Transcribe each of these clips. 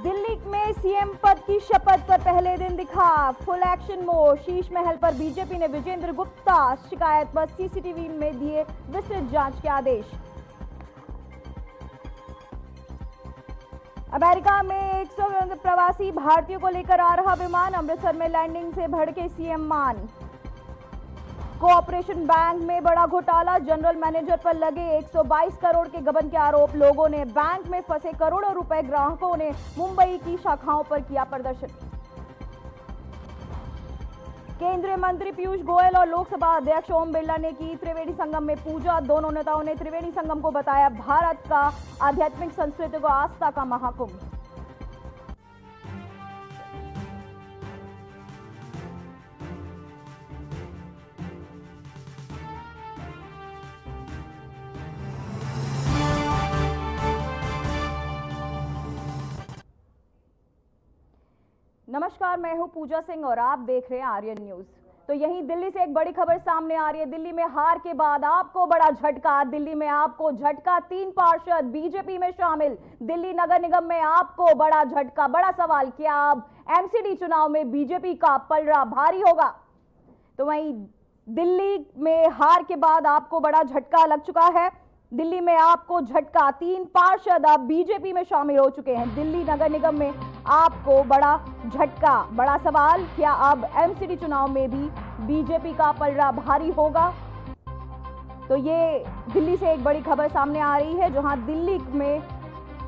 दिल्ली में सीएम पद की शपथ पर पहले दिन दिखा full action mode. Sheesh Mahal पर बीजेपी ने विजेंद्र गुप्ता शिकायत पर सीसीटीवी में दिए विस्तृत जांच के आदेश। अमेरिका में 100 प्रवासी भारतीयों को लेकर आ रहा विमान, अमृतसर में लैंडिंग से भड़के सीएम मान। कोऑपरेशन बैंक में बड़ा घोटाला, जनरल मैनेजर पर लगे 122 करोड़ के गबन के आरोप। लोगों ने बैंक में फंसे करोड़ों रुपए, ग्राहकों ने मुंबई की शाखाओं पर किया प्रदर्शन। केंद्रीय मंत्री पीयूष गोयल और लोकसभा अध्यक्ष ओम बिरला ने की त्रिवेणी संगम में पूजा। दोनों नेताओं ने त्रिवेणी संगम को बताया भारत का आध्यात्मिक संस्कृति को आस्था का महाकुंभ। नमस्कार, मैं हूं पूजा सिंह और आप देख रहे हैं आर्यन न्यूज। तो यहीं दिल्ली से एक बड़ी खबर सामने आ रही है। दिल्ली में हार के बाद आपको बड़ा झटका। दिल्ली में आपको झटका, 3 पार्षद बीजेपी में शामिल। दिल्ली नगर निगम में आपको बड़ा झटका। बड़ा सवाल, क्या अब एमसीडी चुनाव में बीजेपी का पलड़ा भारी होगा? तो वहीं दिल्ली में हार के बाद आपको बड़ा झटका लग चुका है। दिल्ली में आपको झटका, 3 पार्षद अब बीजेपी में शामिल हो चुके हैं। दिल्ली नगर निगम में आपको बड़ा झटका। बड़ा सवाल, क्या अब एमसीडी चुनाव में भी बीजेपी का पलड़ा भारी होगा? तो ये दिल्ली से एक बड़ी खबर सामने आ रही है, जहां दिल्ली में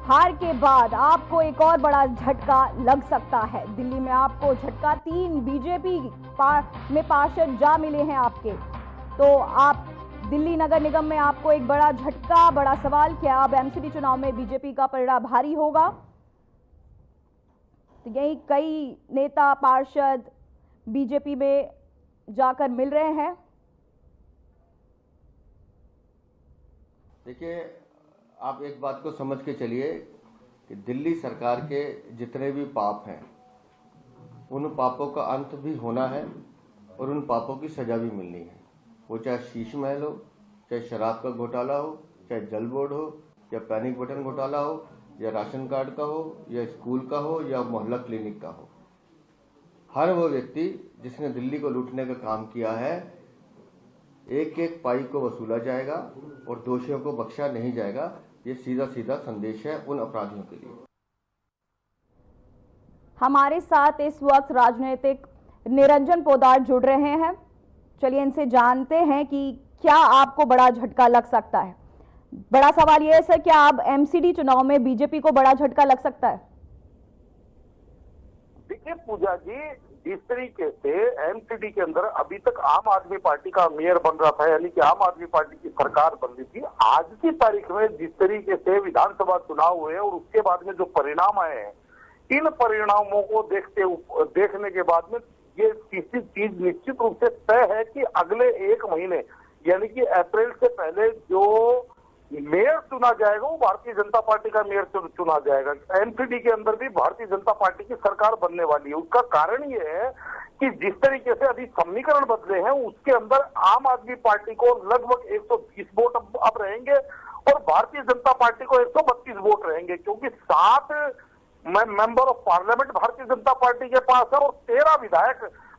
हार के बाद आपको एक और बड़ा झटका लग सकता है। दिल्ली में आपको झटका, 3 बीजेपी में पार्षद जा मिले हैं आपके। तो आप दिल्ली नगर निगम में आपको एक बड़ा झटका। बड़ा सवाल, क्या अब एमसीडी चुनाव में बीजेपी का पलड़ा भारी होगा? तो यही कई नेता पार्षद बीजेपी में जाकर मिल रहे हैं। देखिए, आप एक बात को समझ के चलिए कि दिल्ली सरकार के जितने भी पाप हैं, उन पापों का अंत भी होना है और उन पापों की सजा भी मिलनी है। वो चाहे शीश महल हो, चाहे शराब का घोटाला हो, चाहे जल बोर्ड हो, या पैनिक बटन घोटाला हो, या राशन कार्ड का हो, या स्कूल का हो, या मोहल्ला क्लिनिक का हो। हर वो व्यक्ति जिसने दिल्ली को लूटने का काम किया है, एक एक पाई को वसूला जाएगा और दोषियों को बख्शा नहीं जाएगा। ये सीधा सीधा संदेश है उन अपराधियों के लिए। हमारे साथ इस वक्त राजनीतिक निरंजन पोदार जुड़ रहे हैं। चलिए इनसे जानते हैं कि क्या आपको बड़ा झटका लग सकता है। बड़ा सवाल यह है सर, क्या अब एमसीडी चुनाव में बीजेपी को बड़ा झटका लग सकता है? देखिए पूजा जी, जिस तरीके से एमसीडी के अंदर अभी तक आम आदमी पार्टी का मेयर बन रहा था, यानी कि आम आदमी पार्टी की सरकार बन रही थी, आज की तारीख में जिस तरीके से विधानसभा चुनाव हुए और उसके बाद में जो परिणाम आए हैं, इन परिणामों को देखने के बाद में ये किसी चीज निश्चित रूप से तय है कि अगले 1 महीने यानी कि अप्रैल से पहले जो मेयर चुना जाएगा वो भारतीय जनता पार्टी का मेयर चुना जाएगा। एमसीडी के अंदर भी भारतीय जनता पार्टी की सरकार बनने वाली है। उसका कारण ये है कि जिस तरीके से अभी समीकरण बदले हैं, उसके अंदर आम आदमी पार्टी को लगभग 120 वोट अब रहेंगे और भारतीय जनता पार्टी को 132 वोट रहेंगे, क्योंकि 7 member of parliament Bharatiya Janata party के पास है और 13 विधायक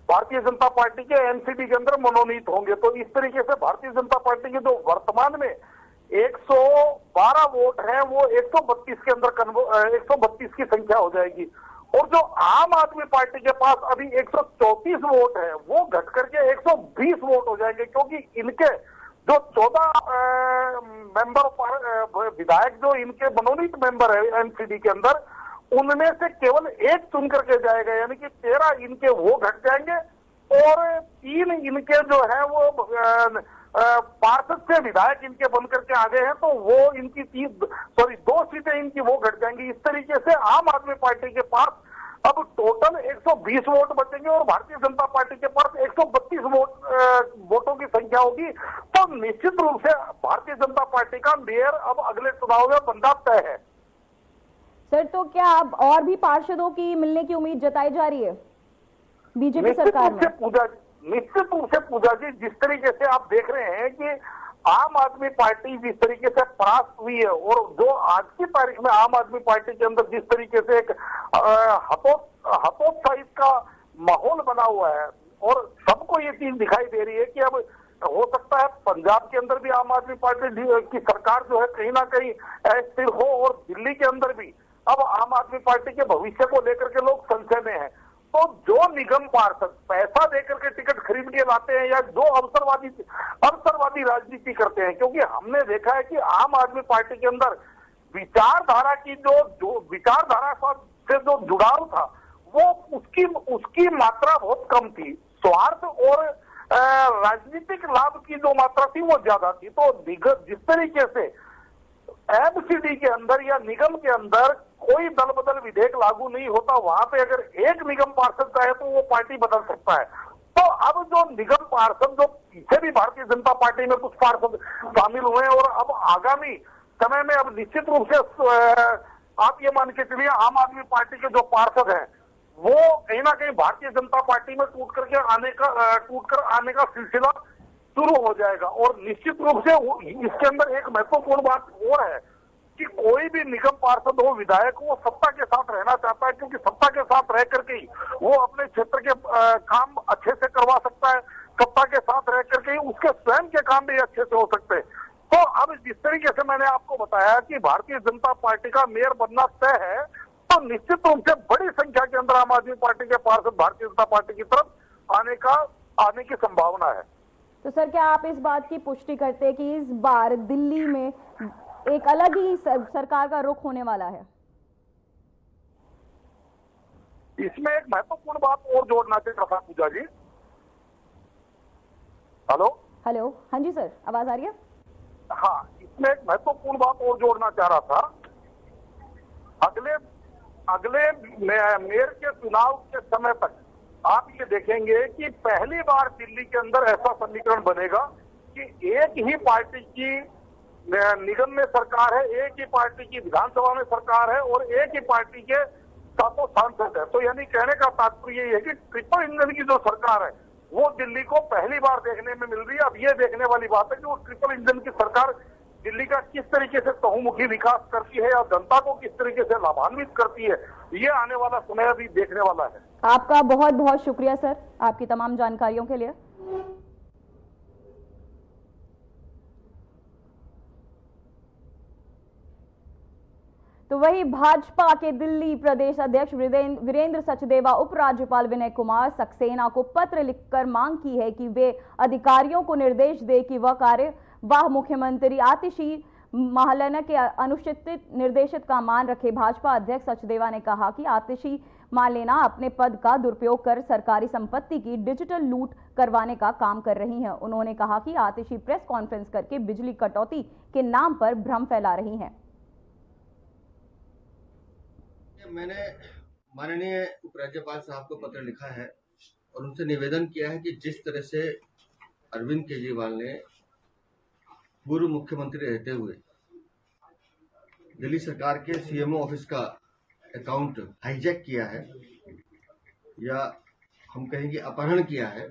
भारतीय जनता पार्टी के एमसीडी के अंदर मनोनीत होंगे। तो इस तरीके से भारतीय जनता पार्टी के जो वर्तमान में 112 वोट है, वो 132 के अंदर 132 की संख्या हो जाएगी। और जो आम आदमी पार्टी के पास अभी 134 वोट है, वो घट करके 120 वोट हो जाएंगे, क्योंकि इनके जो 14 मेंबर विधायक जो इनके मनोनीत मेंबर है एमसीडी के अंदर, उनमें से केवल 1 चुन करके जाएगा, यानी कि 13 इनके वो घट जाएंगे और 3 इनके जो है वो पार्षद से विधायक इनके बन करके आ गए हैं, तो वो इनकी 2 सीटें इनकी वो घट जाएंगी। इस तरीके से आम आदमी पार्टी के पास अब टोटल 120 वोट बचेंगे और भारतीय जनता पार्टी के पास 132 वोटों की संख्या होगी। तो निश्चित रूप से भारतीय जनता पार्टी का मेयर अब अगले चुनाव में बनना तय है। सर, तो क्या अब और भी पार्षदों की मिलने की उम्मीद जताई जा रही है बीजेपी सरकार में? निश्चित रूप से पूजा जी, जिस तरीके से आप देख रहे हैं कि आम आदमी पार्टी जिस तरीके से परास्त हुई है और जो आज की तारीख में आम आदमी पार्टी के अंदर जिस तरीके से एक हतोत्साहित का माहौल बना हुआ है और सबको ये चीज दिखाई दे रही है कि अब हो सकता है पंजाब के अंदर भी आम आदमी पार्टी की सरकार जो है कहीं ना कहीं अस्थिर हो और दिल्ली के अंदर भी अब आम आदमी पार्टी के भविष्य को लेकर के लोग संशय में हैं। तो जो निगम पार्षद पैसा देकर के टिकट खरीद के लाते हैं या जो अवसरवादी राजनीति करते हैं, क्योंकि हमने देखा है कि आम आदमी पार्टी के अंदर विचारधारा की जो विचारधारा से जो जुड़ाव था वो उसकी मात्रा बहुत कम थी। स्वार्थ और राजनीतिक लाभ की जो मात्रा थी वो ज्यादा थी। तो जिस तरीके से एमसीडी के अंदर या निगम के अंदर कोई दल बदल विधेयक लागू नहीं होता, वहां पे अगर एक निगम पार्षद चाहे तो वो पार्टी बदल सकता है। तो अब जो निगम पार्षद जो पीछे भी भारतीय जनता पार्टी में कुछ पार्षद शामिल हुए हैं और अब आगामी समय में अब निश्चित रूप से आप ये मान के चलिए आम आदमी पार्टी के जो पार्षद हैं वो कहीं ना कहीं भारतीय जनता पार्टी में टूट कर आने का सिलसिला शुरू हो जाएगा। और निश्चित रूप से इसके अंदर एक महत्वपूर्ण बात और है कि कोई भी निगम पार्षद हो, विधायक हो, सत्ता के साथ रहना चाहता है, क्योंकि सत्ता के साथ रह करके ही वो अपने क्षेत्र के काम अच्छे से करवा सकता है। सत्ता के साथ रह करके ही उसके स्वयं के काम भी अच्छे से हो सकते हैं। तो अब जिस तरीके से मैंने आपको बताया कि भारतीय जनता पार्टी का मेयर बनना तय है, तो निश्चित रूप से बड़ी संख्या के अंदर आम आदमी पार्टी के पार्षद भारतीय जनता पार्टी की तरफ आने की संभावना है। तो सर, क्या आप इस बात की पुष्टि करते हैं कि इस बार दिल्ली में एक अलग ही सरकार का रुख होने वाला है? इसमें एक महत्वपूर्ण बात और जोड़ना चाहता था पूजा जी। हेलो हाँ जी सर, आवाज आ रही है? हाँ, इसमें एक महत्वपूर्ण बात और जोड़ना चाह रहा था। अगले मेयर के चुनाव के समय तक आप ये देखेंगे कि पहली बार दिल्ली के अंदर ऐसा समीकरण बनेगा कि एक ही पार्टी की निगम में सरकार है, एक ही पार्टी की विधानसभा में सरकार है और एक ही पार्टी के सातों सांसद है। तो यानी कहने का तात्पर्य ये है कि ट्रिपल इंजन की जो सरकार है वो दिल्ली को पहली बार देखने में मिल रही है। अब ये देखने वाली बात है कि वो ट्रिपल इंजन की सरकार दिल्ली का किस तरीके से बहुमुखी विकास करती है और जनता को किस तरीके से लाभान्वित करती है, ये आने वाला समय अभी देखने वाला है। आपका बहुत बहुत शुक्रिया सर, आपकी तमाम जानकारियों के लिए। तो वही भाजपा के दिल्ली प्रदेश अध्यक्ष वीरेंद्र सचदेवा उपराज्यपाल विनय कुमार सक्सेना को पत्र लिखकर मांग की है कि वे अधिकारियों को निर्देश दे कि वह कार्यवाह मुख्यमंत्री आतिशी महालना के अनुचित निर्देशित का मान रखे। भाजपा अध्यक्ष सचदेवा ने कहा कि आतिशी मालेना अपने पद का दुरुपयोग कर सरकारी संपत्ति की डिजिटल लूट करवाने का काम कर रही हैं। उन्होंने कहा कि आतिशी प्रेस कॉन्फ्रेंस करके बिजली कटौती के नाम पर भ्रम फैला रही हैं। मैंने माननीय उपराज्यपाल साहब को पत्र लिखा है और उनसे निवेदन किया है कि जिस तरह से अरविंद केजरीवाल ने पूर्व मुख्यमंत्री रहते हुए दिल्ली सरकार के सीएमओ ऑफिस का अकाउंट हाईजैक किया है या हम कहेंगे अपहरण किया है,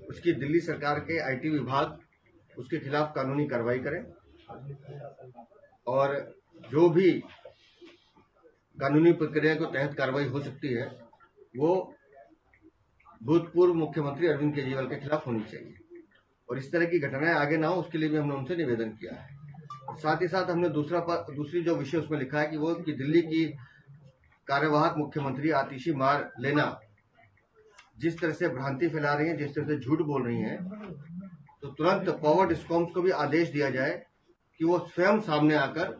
उसकी दिल्ली सरकार के आईटी विभाग उसके खिलाफ कानूनी कार्रवाई करें और जो भी कानूनी प्रक्रिया के तहत कार्रवाई हो सकती है वो भूतपूर्व मुख्यमंत्री अरविंद केजरीवाल के खिलाफ होनी चाहिए और इस तरह की घटनाएं आगे ना हो उसके लिए भी हमने उनसे निवेदन किया है। साथ ही साथ हमने दूसरी जो विषय उसमें लिखा है कि वो कि दिल्ली की कार्यवाहक मुख्यमंत्री आतिशी मार लेना जिस तरह से भ्रांति फैला रही है, जिस तरह से झूठ बोल रही हैं, तो तुरंत पावर डिस्कॉम्स को भी आदेश दिया जाए कि वो स्वयं सामने आकर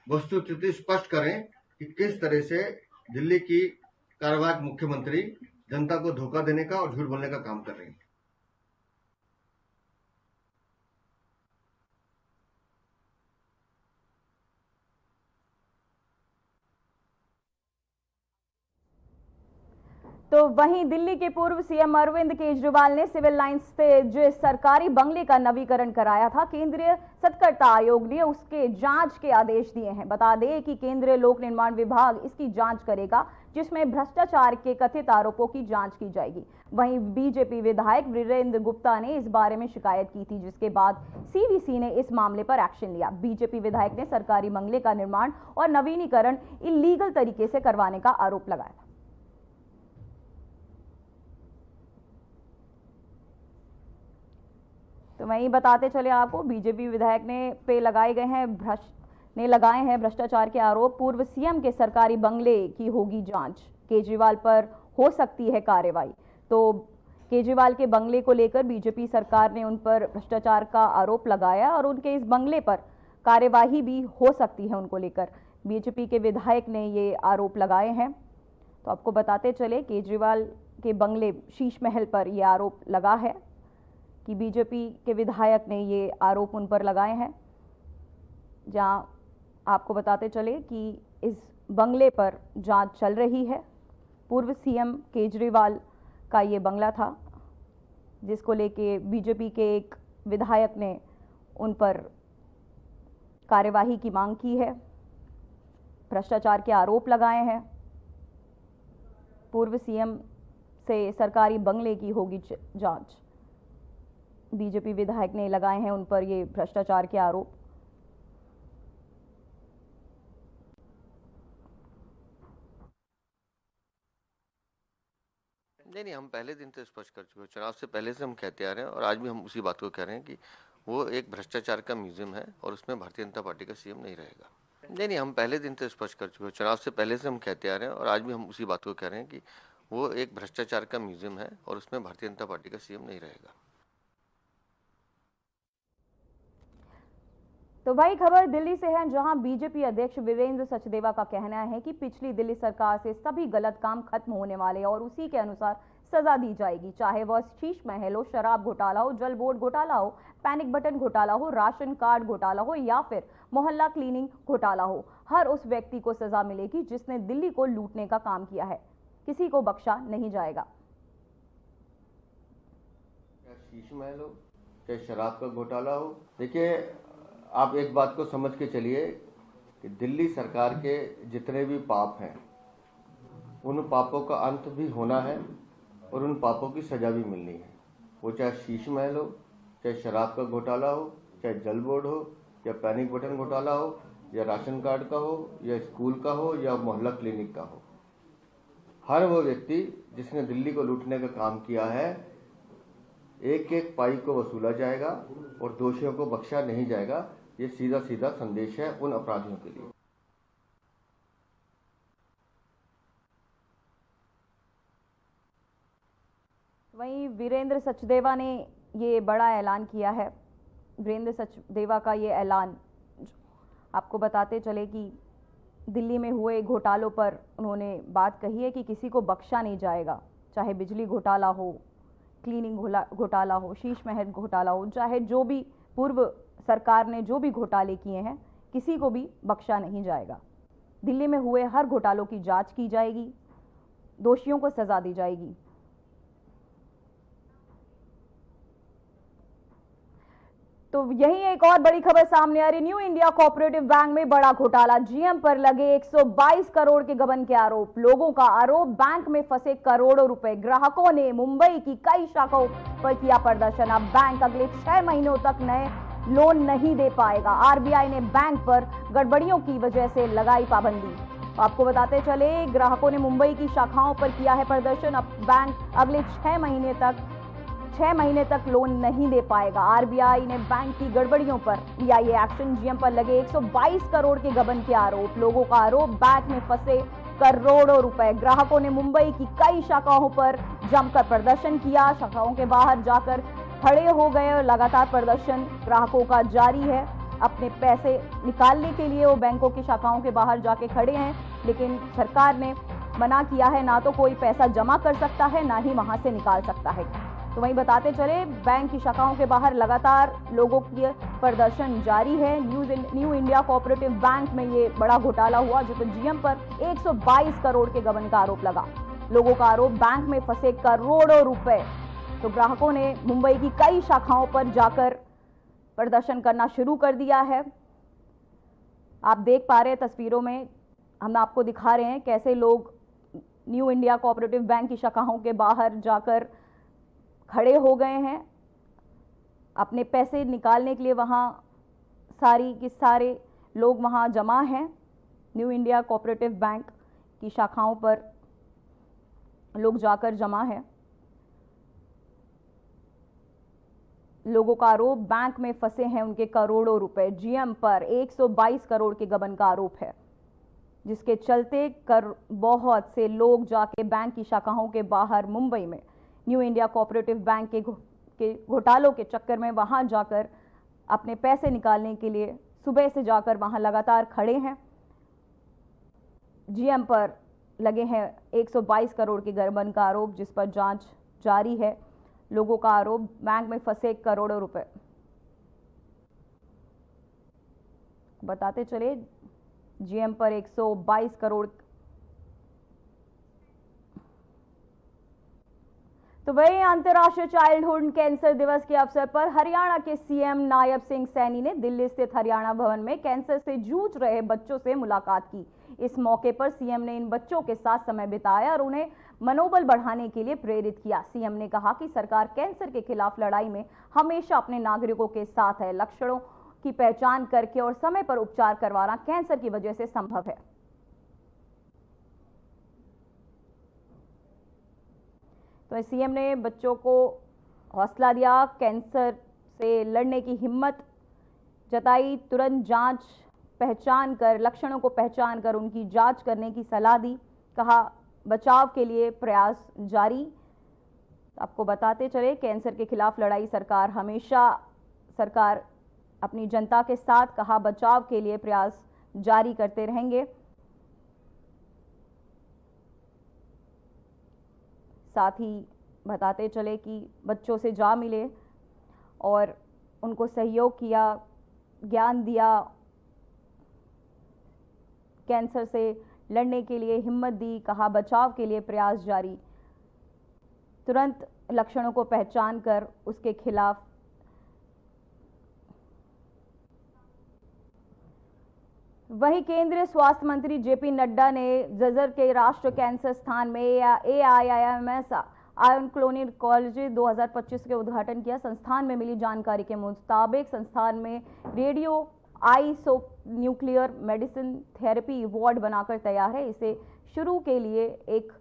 वस्तुस्थिति स्पष्ट करें कि किस तरह से दिल्ली की कार्यवाहक मुख्यमंत्री जनता को धोखा देने का और झूठ बोलने का काम कर रही है। तो वहीं दिल्ली के पूर्व सीएम अरविंद केजरीवाल ने सिविल लाइंस से जिस सरकारी बंगले का नवीकरण कराया था, केंद्रीय सत्ताकर्ता आयोग ने उसके जांच के आदेश दिए हैं। बता दें कि केंद्रीय लोक निर्माण विभाग इसकी जांच करेगा, जिसमें भ्रष्टाचार के कथित आरोपों की जांच की जाएगी। वहीं बीजेपी विधायक वीरेंद्र गुप्ता ने इस बारे में शिकायत की थी, जिसके बाद सीवीसी ने इस मामले पर एक्शन लिया। बीजेपी विधायक ने सरकारी बंगले का निर्माण और नवीनीकरण इलीगल तरीके से करवाने का आरोप लगाया था। तो वहीं बताते चले आपको, बीजेपी विधायक ने लगाए हैं भ्रष्टाचार के आरोप। पूर्व सीएम के सरकारी बंगले की होगी जांच, केजरीवाल पर हो सकती है कार्रवाई। तो केजरीवाल के बंगले को लेकर बीजेपी सरकार ने उन पर भ्रष्टाचार का आरोप लगाया और उनके इस बंगले पर कार्यवाही भी हो सकती है उनको लेकर। बीजेपी के विधायक ने ये आरोप लगाए हैं। तो आपको बताते चले, केजरीवाल के बंगले शीश महल पर यह आरोप लगा है कि बीजेपी के विधायक ने ये आरोप उन पर लगाए हैं। जहां आपको बताते चले कि इस बंगले पर जांच चल रही है। पूर्व सीएम केजरीवाल का ये बंगला था, जिसको लेके बीजेपी के एक विधायक ने उन पर कार्यवाही की मांग की है, भ्रष्टाचार के आरोप लगाए हैं। पूर्व सीएम से सरकारी बंगले की होगी जांच। बीजेपी विधायक ने लगाए हैं उन पर ये भ्रष्टाचार के आरोप। नहीं, हम पहले दिन से स्पष्ट कर चुके हैं। चुनाव से पहले से हम कहते आ रहे हैं और आज भी हम उसी बात को कह रहे हैं कि वो एक भ्रष्टाचार का म्यूजियम है और उसमें भारतीय जनता पार्टी का सीएम नहीं रहेगा। नहीं, हम पहले दिन से स्पष्ट कर चुके हैं। चुनाव से पहले से हम कहते आ रहे हैं और आज भी हम उसी बात को कह रहे हैं कि वो एक भ्रष्टाचार का म्यूजियम है और उसमें भारतीय जनता पार्टी का सीएम नहीं रहेगा। तो वही खबर दिल्ली से है, जहां बीजेपी अध्यक्ष वीरेंद्र सचदेवा का कहना है कि पिछली दिल्ली सरकार से सभी गलत काम खत्म होने वाले और उसी के अनुसार सजा दी जाएगी, चाहे वह शीश महल हो, शराब घोटाला हो, जल बोर्ड घोटाला हो, पैनिक बटन घोटाला हो, राशन कार्ड घोटाला हो या फिर मोहल्ला क्लीनिंग घोटाला हो। हर उस व्यक्ति को सजा मिलेगी जिसने दिल्ली को लूटने का काम किया है, किसी को बख्शा नहीं जाएगा। चाहे शीश महल हो, चाहे शराब का घोटाला हो, देखिए आप एक बात को समझ के चलिए कि दिल्ली सरकार के जितने भी पाप हैं, उन पापों का अंत भी होना है और उन पापों की सजा भी मिलनी है। वो चाहे शीश महल हो, चाहे शराब का घोटाला हो, चाहे जल बोर्ड हो, या पैनिक बटन घोटाला हो, या राशन कार्ड का हो, या स्कूल का हो, या मोहल्ला क्लिनिक का हो। हर वो व्यक्ति जिसने दिल्ली को लूटने का काम किया है, एक एक पाई को वसूला जाएगा और दोषियों को बख्शा नहीं जाएगा। ये सीधा सीधा संदेश है उन अपराधियों के लिए। वहीं वीरेंद्र सचदेवा ने ये बड़ा ऐलान किया है। वीरेंद्र सचदेवा का ये ऐलान आपको बताते चले कि दिल्ली में हुए घोटालों पर उन्होंने बात कही है कि किसी को बख्शा नहीं जाएगा, चाहे बिजली घोटाला हो, क्लीनिंग घोटाला हो, शीश महल घोटाला हो, चाहे जो भी पूर्व सरकार ने जो भी घोटाले किए हैं, किसी को भी बख्शा नहीं जाएगा। दिल्ली में हुए हर घोटालों की जांच की जाएगी, दोषियों को सजा दी जाएगी। तो यही एक और बड़ी खबर सामने आ रही। न्यू इंडिया कोऑपरेटिव बैंक में बड़ा घोटाला, जीएम पर लगे 122 करोड़ के गबन के आरोप। लोगों का आरोप, बैंक में फंसे करोड़ों रुपए। ग्राहकों ने मुंबई की कई शाखाओं पर किया प्रदर्शन। अब बैंक अगले 6 महीनों तक नए लोन नहीं दे पाएगा। आरबीआई ने बैंक पर गड़बड़ियों की वजह से लगाई पाबंदी। आपको बताते चले, ग्राहकों ने मुंबई की शाखाओं पर किया है प्रदर्शन। अब बैंक अगले 6 महीने तक लोन नहीं दे पाएगा। आरबीआई ने बैंक की गड़बड़ियों पर लिया ये एक्शन। जीएम पर लगे 122 करोड़ के गबन के आरोप। लोगों का आरोप, बैंक में फंसे करोड़ों रुपए। ग्राहकों ने मुंबई की कई शाखाओं पर जमकर प्रदर्शन किया, शाखाओं के बाहर जाकर खड़े हो गए और लगातार प्रदर्शन ग्राहकों का जारी है। अपने पैसे निकालने के लिए वो बैंकों की शाखाओं के बाहर जाके खड़े हैं, लेकिन सरकार ने मना किया है, ना तो कोई पैसा जमा कर सकता है, ना ही वहां से निकाल सकता है। तो वहीं बताते चले, बैंक की शाखाओं के बाहर लगातार लोगों की प्रदर्शन जारी है। न्यू इंडिया कोऑपरेटिव बैंक में ये बड़ा घोटाला हुआ, जिसमें जीएम पर 122 करोड़ के गबन का आरोप लगा। लोगों का आरोप, बैंक में फंसे करोड़ों रुपए। तो ग्राहकों ने मुंबई की कई शाखाओं पर जाकर प्रदर्शन करना शुरू कर दिया है। आप देख पा रहे हैं तस्वीरों में, हम आपको दिखा रहे हैं कैसे लोग न्यू इंडिया कोऑपरेटिव बैंक की शाखाओं के बाहर जाकर खड़े हो गए हैं अपने पैसे निकालने के लिए। वहां सारे लोग वहां जमा हैं। न्यू इंडिया कोऑपरेटिव बैंक की शाखाओं पर लोग जाकर जमा है। लोगों का आरोप, बैंक में फंसे हैं उनके करोड़ों रुपए। जीएम पर 122 करोड़ के गबन का आरोप है, जिसके चलते बहुत से लोग जाके बैंक की शाखाओं के बाहर मुंबई में न्यू इंडिया कोऑपरेटिव बैंक के घोटालों के चक्कर में वहां जाकर अपने पैसे निकालने के लिए सुबह से जाकर वहां लगातार खड़े हैं। जीएम पर लगे हैं 122 करोड़ के गबन का आरोप, जिस पर जांच जारी है। लोगों का आरोप, बैंक में फंसे करोड़ों रुपए। बताते चले, जीएम पर 122 करोड़। तो वही अंतर्राष्ट्रीय चाइल्डहुड कैंसर दिवस के अवसर पर हरियाणा के सीएम नायब सिंह सैनी ने दिल्ली स्थित हरियाणा भवन में कैंसर से जूझ रहे बच्चों से मुलाकात की। इस मौके पर सीएम ने इन बच्चों के साथ समय बिताया और उन्हें मनोबल बढ़ाने के लिए प्रेरित किया। सीएम ने कहा कि सरकार कैंसर के खिलाफ लड़ाई में हमेशा अपने नागरिकों के साथ है। लक्षणों की पहचान करके और समय पर उपचार करवाना कैंसर की वजह से संभव है। तो सीएम ने बच्चों को हौसला दिया, कैंसर से लड़ने की हिम्मत जताई, तुरंत जांच पहचान कर, लक्षणों को पहचान कर उनकी जांच करने की सलाह दी। कहा बचाव के लिए प्रयास जारी। आपको बताते चले, कैंसर के खिलाफ लड़ाई सरकार अपनी जनता के साथ। कहा बचाव के लिए प्रयास जारी करते रहेंगे। साथ ही बताते चले कि बच्चों से जा मिले और उनको सहयोग किया, ज्ञान दिया, कैंसर से लड़ने के लिए हिम्मत दी। कहा बचाव के लिए प्रयास जारी, तुरंत लक्षणों को पहचान कर उसके खिलाफ। वहीं केंद्रीय स्वास्थ्य मंत्री जेपी नड्डा ने जजर के राष्ट्रीय कैंसर संस्थान में AIIMS आयरन क्लोनिकॉलजी 2025 के उद्घाटन किया। संस्थान में मिली जानकारी के मुताबिक संस्थान में रेडियो आइसोन्यूक्लियर मेडिसिन थेरेपी वार्ड बनाकर तैयार है। इसे शुरू के लिए एक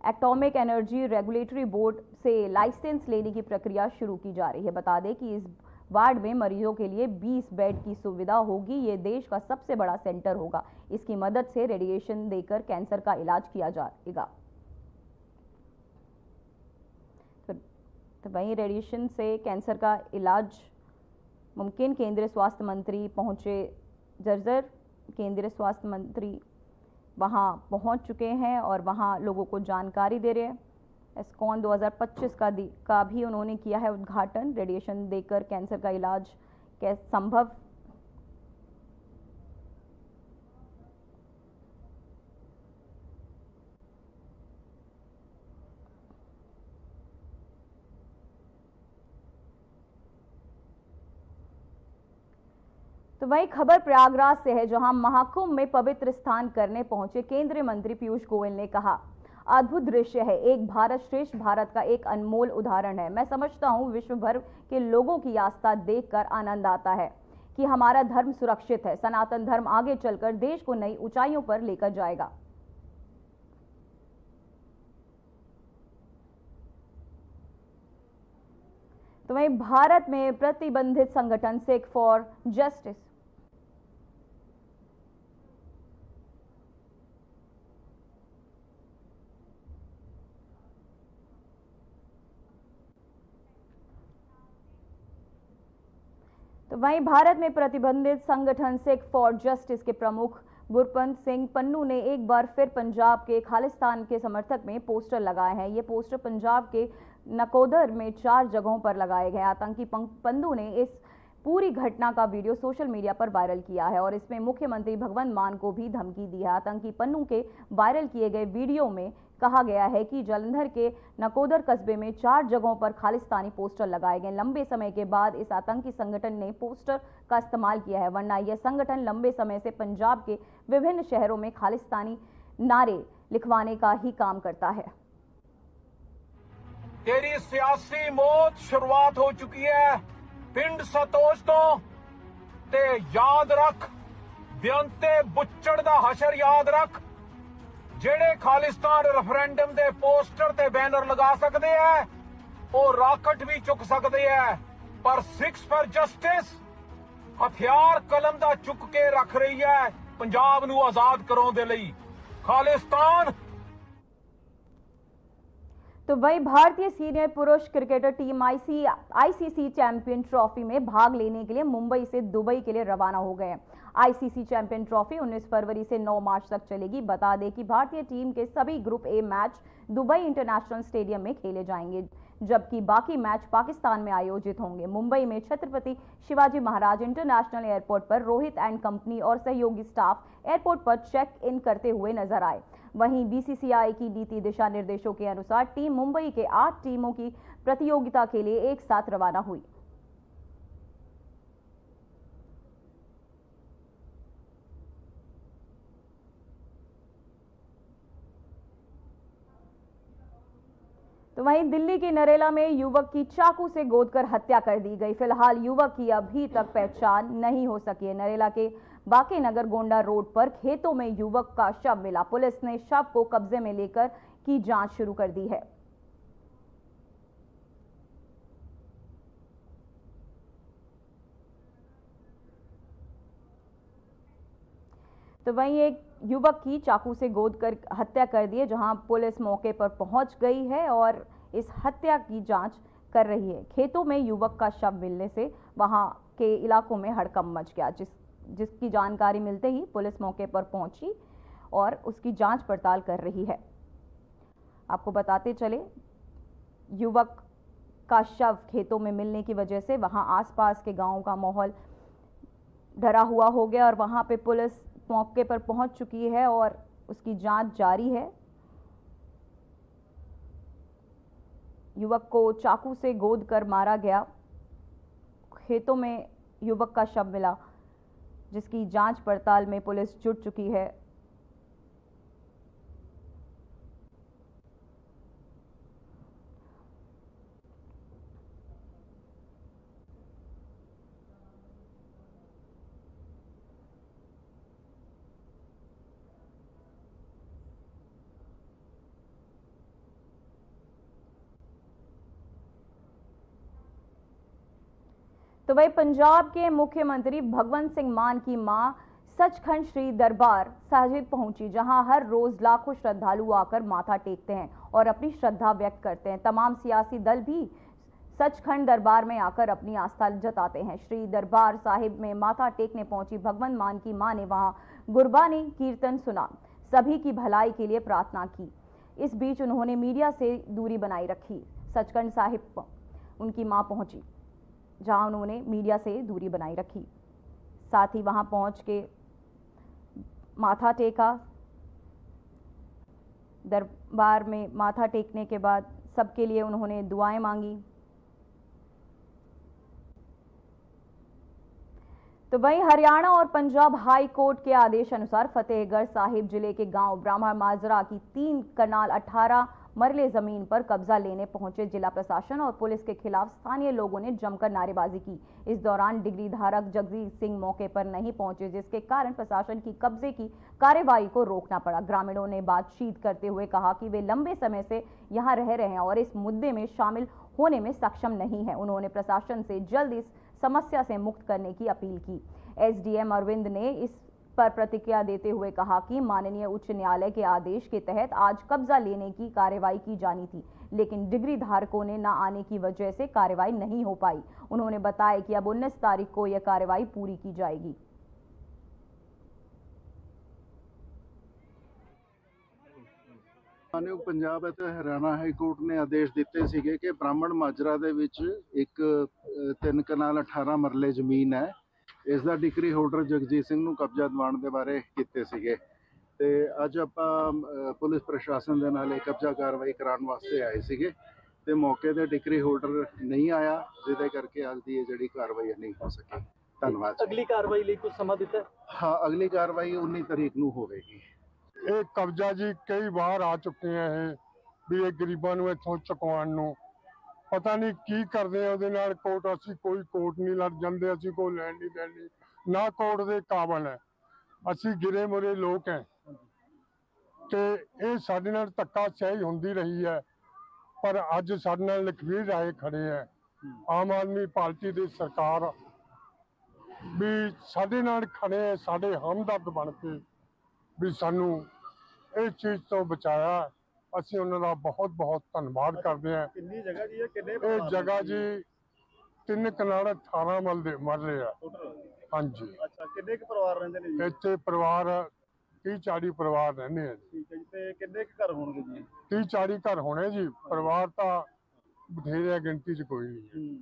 एटॉमिक एनर्जी रेगुलेटरी बोर्ड से लाइसेंस लेने की प्रक्रिया शुरू की जा रही है। बता दें कि इस वार्ड में मरीजों के लिए 20 बेड की सुविधा होगी। ये देश का सबसे बड़ा सेंटर होगा। इसकी मदद से रेडिएशन देकर कैंसर का इलाज किया जाएगा। तो वहीं रेडिएशन से कैंसर का इलाज मुमकिन। केंद्रीय स्वास्थ्य मंत्री पहुंचे जर्जर। केंद्रीय स्वास्थ्य मंत्री वहां पहुंच चुके हैं और वहां लोगों को जानकारी दे रहे हैं। एस्कॉन 2025 का भी उन्होंने किया है उद्घाटन। रेडिएशन देकर कैंसर का इलाज कैसे संभव। तो वही खबर प्रयागराज से है, जहां महाकुंभ में पवित्र स्नान करने पहुंचे केंद्रीय मंत्री पीयूष गोयल ने कहा, अद्भुत दृश्य है, एक भारत श्रेष्ठ भारत का एक अनमोल उदाहरण है। मैं समझता हूं विश्व भर के लोगों की आस्था देखकर आनंद आता है कि हमारा धर्म सुरक्षित है। सनातन धर्म आगे चलकर देश को नई ऊंचाइयों पर लेकर जाएगा। तो वहीं भारत में प्रतिबंधित संगठन सिख फॉर जस्टिस प्रतिबंधित संगठन सिख फॉर जस्टिस के प्रमुख गुरपंत सिंह पन्नू ने एक बार फिर पंजाब के खालिस्तान के समर्थक में पोस्टर लगाए हैं। ये पोस्टर पंजाब के नकोदर में 4 जगहों पर लगाए गए। आतंकी पन्नू ने इस पूरी घटना का वीडियो सोशल मीडिया पर वायरल किया है और इसमें मुख्यमंत्री भगवंत मान को भी धमकी दी है। आतंकी पन्नू के वायरल किए गए वीडियो में कहा गया है कि जालंधर के नकोदर कस्बे में 4 जगहों पर खालिस्तानी पोस्टर लगाए गए। लंबे समय के बाद इस आतंकी संगठन ने पोस्टर का इस्तेमाल किया है, वरना यह संगठन लंबे समय से पंजाब के विभिन्न शहरों में खालिस्तानी नारे लिखवाने का ही काम करता है। तेरी सियासी मौत शुरुआत हो चुकी है। पिंड सतोष तो ते याद रख, बेअंते बुच्चड़ दा हशर याद रख। जेड़े खालिस्तान रेफरेंडम दे पोस्टर ते बैनर लगा सकते हैं और राकट भी चुक सकते हैं, पर सिक्स फॉर जस्टिस हथियार कलम दा चुक के रख रही है पंजाब नू आजाद कराउण दे लई। खालिस्तान। तो वही भारतीय सीनियर पुरुष cricketer team ICC champion trophy में भाग लेने के लिए मुंबई से दुबई के लिए रवाना हो गए। आईसीसी चैंपियन ट्रॉफी 19 फरवरी से 9 मार्च तक चलेगी। बता दें कि भारतीय टीम के सभी group A match Dubai international stadium में खेले जाएंगे, जबकि बाकी मैच पाकिस्तान में आयोजित होंगे। मुंबई में छत्रपति शिवाजी महाराज इंटरनेशनल एयरपोर्ट पर रोहित एंड कंपनी और सहयोगी स्टाफ एयरपोर्ट पर चेक इन करते हुए नजर आए। वहीं बीसीसीआई की नीति दिशा निर्देशों के अनुसार टीम मुंबई के 8 टीमों की प्रतियोगिता के लिए एक साथ रवाना हुई। तो वहीं दिल्ली के नरेला में युवक की चाकू से गोदकर हत्या कर दी गई। फिलहाल युवक की अभी तक पहचान नहीं हो सकी है। नरेला के बाके नगर गोंडा रोड पर खेतों में युवक का शव मिला। पुलिस ने शव को कब्जे में लेकर की जांच शुरू कर दी है। तो वहीं एक युवक की चाकू से गोदकर हत्या कर दी है, जहां पुलिस मौके पर पहुंच गई है और इस हत्या की जांच कर रही है। खेतों में युवक का शव मिलने से वहां के इलाकों में हड़कंप मच गया, जिसकी जानकारी मिलते ही पुलिस मौके पर पहुंची और उसकी जांच पड़ताल कर रही है। आपको बताते चले, युवक का शव खेतों में मिलने की वजह से वहां आसपास के गांवों का माहौल डरा हुआ हो गया और वहां पे पुलिस मौके पर पहुंच चुकी है और उसकी जांच जारी है। युवक को चाकू से गोद कर मारा गया। खेतों में युवक का शव मिला, जिसकी जांच पड़ताल में पुलिस जुट चुकी है। तो वही पंजाब के मुख्यमंत्री भगवंत सिंह मान की मां सचखंड श्री दरबार साहिब पहुंची, जहां हर रोज लाखों श्रद्धालु आकर माथा टेकते हैं और अपनी श्रद्धा व्यक्त करते हैं। तमाम सियासी दल भी सचखंड दरबार में आकर अपनी आस्था जताते हैं। श्री दरबार साहिब में माथा टेकने पहुंची भगवंत मान की मां ने वहां गुरबानी कीर्तन सुना, सभी की भलाई के लिए प्रार्थना की। इस बीच उन्होंने मीडिया से दूरी बनाई रखी। सचखंड साहिब उनकी मां पहुंची, जहां उन्होंने मीडिया से दूरी बनाई रखी। साथ ही वहां पहुंच के माथा टेका। दरबार में माथा टेकने के बाद सबके लिए उन्होंने दुआएं मांगी। तो वहीं हरियाणा और पंजाब हाई कोर्ट के आदेश अनुसार फतेहगढ़ साहिब जिले के गांव ब्राह्मण माजरा की 3 कनाल 18 मरले जमीन पर कब्जा लेने पहुंचे जिला प्रशासन और पुलिस के खिलाफ स्थानीय लोगों ने जमकर नारेबाजी की। इस दौरान डिग्री धारक जगजीत सिंह मौके पर नहीं पहुंचे, जिसके कारण प्रशासन की कब्जे की कार्यवाही को रोकना पड़ा। ग्रामीणों ने बातचीत करते हुए कहा कि वे लंबे समय से यहां रह रहे हैं और इस मुद्दे में शामिल होने में सक्षम नहीं है। उन्होंने प्रशासन से जल्द इस समस्या से मुक्त करने की अपील की। एसडीएम अरविंद ने इस पर प्रतिक्रिया देते हुए कहा कि माननीय उच्च न्यायालय के आदेश के तहत आज कब्जा लेने की कार्रवाई की जानी थी, लेकिन डिग्री धारकों ने न आने की वजह से कार्रवाई नहीं हो पाई। उन्होंने बताया कि अब 19 तारीख को यह कार्रवाई पूरी की जाएगी। मानयोग पंजाब ਅਤੇ हरियाणा हाई कोर्ट ने आदेश दिते ਸੀਗੇ कि ब्राह्मण माजरा ਦੇ ਵਿੱਚ ਇੱਕ 3 ਕਨਾਲ 18 ਮਰਲੇ ਜ਼ਮੀਨ ਹੈ। ਇਸ ਦਾ ਡਿਕਰੀ ਹੋਲਡਰ ਜਗਜੀਤ ਸਿੰਘ ਨੂੰ ਕਬਜ਼ਾ ਦਿਵਾਉਣ ਦੇ ਬਾਰੇ ਕੀਤੇ ਸੀਗੇ। ਤੇ ਅੱਜ ਆਪਾਂ ਪੁਲਿਸ ਪ੍ਰਸ਼ਾਸਨ ਦੇ ਨਾਲ ਇੱਕ ਕਬਜ਼ਾ ਕਾਰਵਾਈ ਕਰਾਉਣ ਵਾਸਤੇ ਆਏ ਸੀਗੇ ਤੇ ਮੌਕੇ ਤੇ ਡਿਕਰੀ ਹੋਲਡਰ ਨਹੀਂ ਆਇਆ, ਜਿਹਦੇ ਕਰਕੇ ਅੱਜ ਦੀ ਇਹ ਜਿਹੜੀ ਕਾਰਵਾਈ ਨਹੀਂ ਹੋ ਸਕੀ। ਧੰਨਵਾਦ। ਅਗਲੀ ਕਾਰਵਾਈ ਲਈ ਕੁਝ ਸਮਾਂ ਦਿੱਤਾ? ਹਾਂ, ਅਗਲੀ ਕਾਰਵਾਈ 19 ਤਰੀਕ ਨੂੰ ਹੋਵੇਗੀ। ਇਹ ਕਬਜ਼ਾ ਜੀ ਕਈ ਵਾਰ ਆ ਚੁੱਕੇ ਆ ਇਹ ਵੀ ਇਹ ਗਰੀਬਾਂ ਨੂੰ ਇੱਥੋਂ ਚੁਕਵਾਉਣ ਨੂੰ ਪਤਾ ਨਹੀਂ ਕੀ ਕਰਦੇ ਆ ਉਹਦੇ ਨਾਲ। ਕੋਰਟ ਅਸੀਂ ਕੋਈ ਕੋਰਟ ਨਹੀਂ ਲੜ ਜਾਂਦੇ, ਅਸੀਂ ਕੋਈ ਲੈਣ ਨਹੀਂ ਦੇਣੀ, ਨਾ ਕੋਰਟ ਦੇ ਕਾਬਲ ਹੈ। ਅਸੀਂ ਗਿਰੇ ਮੁਰੇ ਲੋਕ ਹੈ ਤੇ ਇਹ ਸਾਡੇ ਨਾਲ ਧੱਕਾਸ਼ਾਹੀ ਹੁੰਦੀ ਰਹੀ ਹੈ, ਪਰ ਅੱਜ ਸਾਡੇ ਨਾਲ ਲਖਵੀਰ ਰਾਏ ਖੜੇ ਹੈ ਆਮ ਆਦਮੀ ਪਾਰਟੀ ਦੀ ਸਰਕਾਰ ਵੀ ਸਾਡੇ ਨਾਲ ਖੜੇ ਹੈ, ਸਾਡੇ ਹਮਦਰਦ ਬਣ ਕੇ ਵੀ ਸਾਨੂੰ ਇਸ ਚੀਜ਼ ਤੋਂ ਬਚਾਇਆ। ਅਸੀਂ ਉਹਨਾਂ ਦਾ ਬਹੁਤ ਬਹੁਤ ਧੰਨਵਾਦ ਕਰਦੇ ਹਾਂ। ਕਿੰਨੀ ਜਗ੍ਹਾ ਜੀ? ਕਿੰਨੇ ਇਹ ਜਗ੍ਹਾ ਜੀ 3 ਕਨਾਲ 18 ਮਰਲੇ ਆ। ਹਾਂਜੀ। ਅੱਛਾ, ਕਿੰਨੇ ਕੁ ਪਰਿਵਾਰ ਰਹਿੰਦੇ ਨੇ ਜੀ ਇੱਥੇ? ਪਰਿਵਾਰ 30-40 ਪਰਿਵਾਰ ਰਹਿੰਦੇ ਆ ਜੀ। ਠੀਕ ਹੈ ਜੀ। ਤੇ ਕਿੰਨੇ ਕੁ ਘਰ ਹੋਣਗੇ ਜੀ? 30-40 ਘਰ ਹੋਣੇ ਜੀ। ਪਰਿਵਾਰ ਤਾਂ ਬਥੇਰੇ ਗਿਣਤੀ 'ਚ ਕੋਈ ਨਹੀਂ।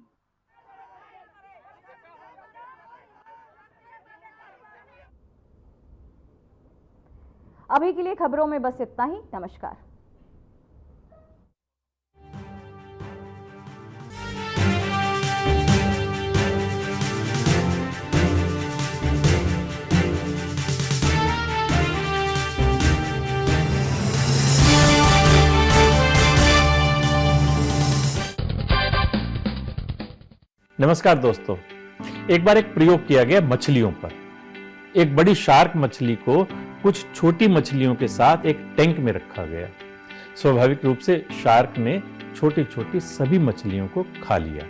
अभी के लिए खबरों में बस इतना ही। नमस्कार। नमस्कार दोस्तों, एक बार एक प्रयोग किया गया मछलियों पर। एक बड़ी शार्क मछली को कुछ छोटी मछलियों के साथ एक टैंक में रखा गया। स्वाभाविक रूप से शार्क ने छोटी छोटी सभी मछलियों को खा लिया।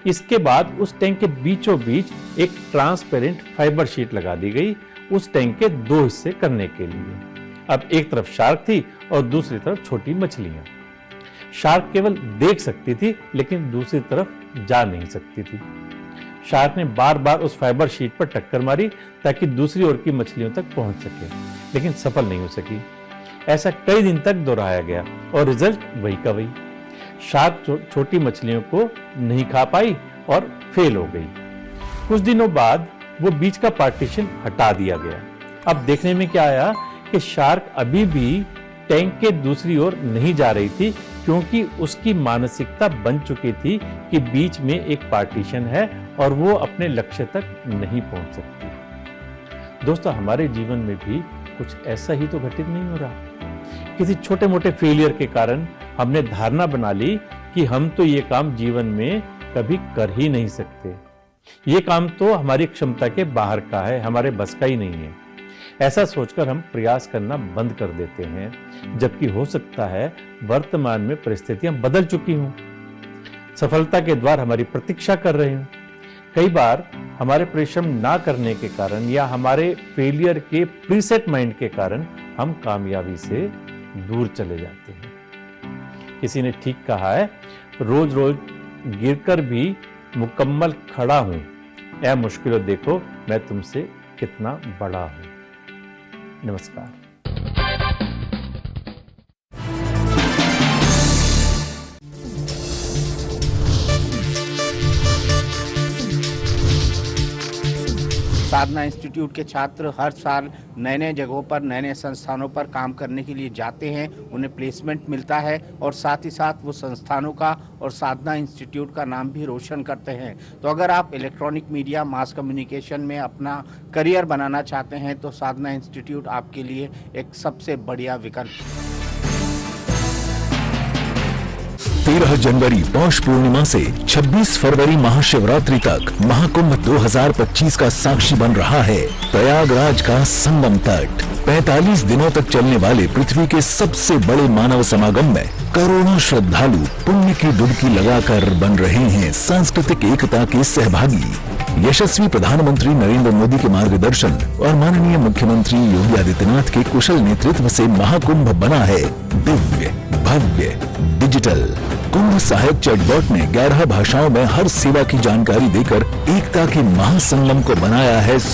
इसके बाद उस टैंक के बीचों बीच एक ट्रांसपेरेंट फाइबर शीट लगा दी गई उस टैंक के 2 हिस्से करने के लिए। अब एक तरफ शार्क थी और दूसरी तरफ छोटी मछलियां। शार्क केवल देख सकती थी लेकिन दूसरी तरफ जा नहीं सकती थी। शार्क ने बार बार उस फाइबर शीट पर टक्कर मारी ताकि दूसरी ओर की मछलियों तक पहुंच सके, लेकिन सफल नहीं हो सकी। ऐसा कई दिन तक दोहराया गया और रिजल्ट वही का वही। शार्क छोटी मछलियों को नहीं खा पाई और फेल हो गई। कुछ दिनों बाद वो बीच का पार्टीशन हटा दिया गया। अब देखने में क्या आया कि शार्क अभी भी टैंक के दूसरी ओर नहीं जा रही थी, क्योंकि उसकी मानसिकता बन चुकी थी कि बीच में एक पार्टीशन है और वो अपने लक्ष्य तक नहीं पहुंच सकती। दोस्तों, हमारे जीवन में भी कुछ ऐसा ही तो घटित नहीं हो रहा। किसी छोटे मोटे फेलियर के कारण हमने धारणा बना ली कि हम तो ये काम जीवन में कभी कर ही नहीं सकते। ये काम तो हमारी क्षमता के बाहर का है, हमारे बस का ही नहीं है। ऐसा सोचकर हम प्रयास करना बंद कर देते हैं, जबकि हो सकता है वर्तमान में परिस्थितियां बदल चुकी हों, सफलता के द्वार हमारी प्रतीक्षा कर रहे हों। कई बार हमारे परिश्रम ना करने के कारण या हमारे फेलियर के प्रीसेट माइंड के कारण हम कामयाबी से दूर चले जाते हैं। किसी ने ठीक कहा है, रोज रोज गिरकर भी मुकम्मल खड़ा हूं, ऐ मुश्किलों देखो मैं तुमसे कितना बड़ा हूं। नमस्कार। साधना इंस्टीट्यूट के छात्र हर साल नए नए जगहों पर नए नए संस्थानों पर काम करने के लिए जाते हैं, उन्हें प्लेसमेंट मिलता है और साथ ही साथ वो संस्थानों का और साधना इंस्टीट्यूट का नाम भी रोशन करते हैं। तो अगर आप इलेक्ट्रॉनिक मीडिया मास कम्युनिकेशन में अपना करियर बनाना चाहते हैं तो साधना इंस्टीट्यूट आपके लिए एक सबसे बढ़िया विकल्प। 13 जनवरी पौष पूर्णिमा से 26 फरवरी महाशिवरात्रि तक महाकुंभ 2025 का साक्षी बन रहा है प्रयागराज का संगम तट। 45 दिनों तक चलने वाले पृथ्वी के सबसे बड़े मानव समागम में करोड़ों श्रद्धालु पुण्य की डुबकी लगाकर बन रहे हैं सांस्कृतिक एकता के सहभागी। यशस्वी प्रधानमंत्री नरेंद्र मोदी के मार्गदर्शन और माननीय मुख्यमंत्री योगी आदित्यनाथ के कुशल नेतृत्व से महाकुंभ बना है दिव्य, भव्य, डिजिटल। कुंभ सहायक चैटबॉट ने 11 भाषाओं में हर सेवा की जानकारी देकर एकता के महासंगम को बनाया है